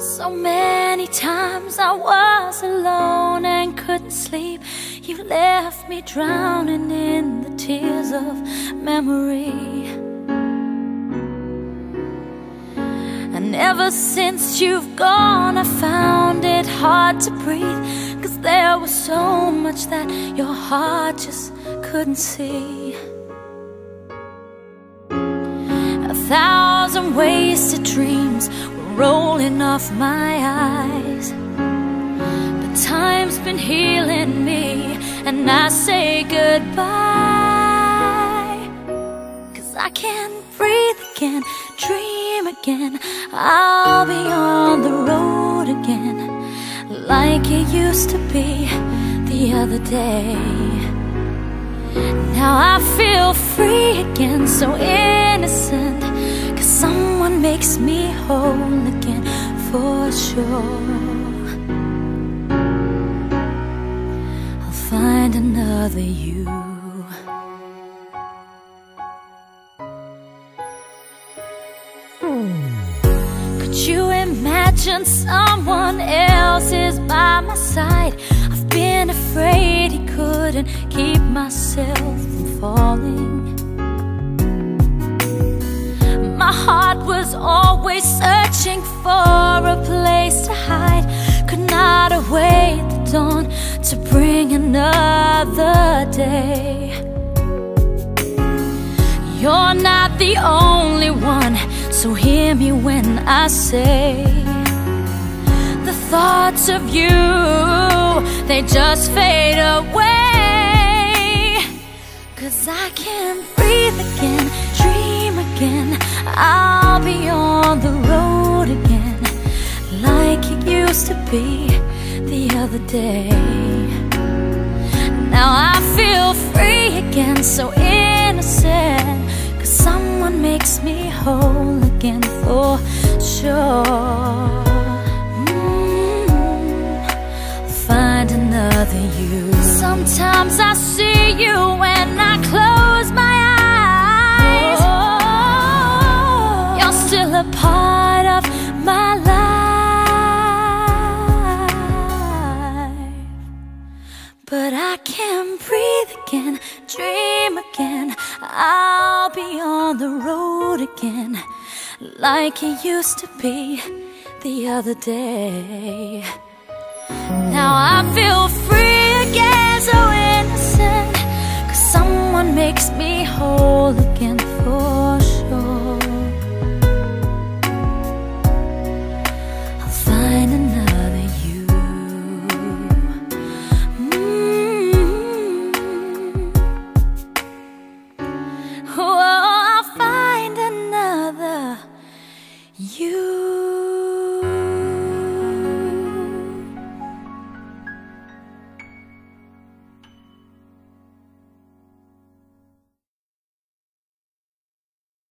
So many times I was alone and couldn't sleep. You left me drowning in the tears of memory. And ever since you've gone, I found it hard to breathe, 'cause there was so much that your heart just couldn't see. A thousand wasted dreams were rolling off my eyes, but time's been healing me, and I say goodbye. 'Cause I can't breathe again, dream again. I'll be on the road again, like it used to be the other day. Now I feel free again, so innocent, 'cause someone makes me whole again, for sure. I'll find another you. Could you imagine someone else is by my side? I've been afraid he couldn't keep myself from falling. My heart was always searching for a place to hide. Could not await the dawn to bring another day. You're not the only one, so hear me when I say the thoughts of you, they just fade away. 'Cause I can't breathe again, dream again. I'll be on the road again, like it used to be the other day. Now I feel free again, so innocent, 'cause someone makes me whole again, for sure. Find another you. Sometimes I see you when I close my eyes. You're still a part of my life, but I can't breathe again, dream again. I'll be on the road again, like it used to be the other day. Now I feel free again, so innocent, 'cause someone makes me whole again, for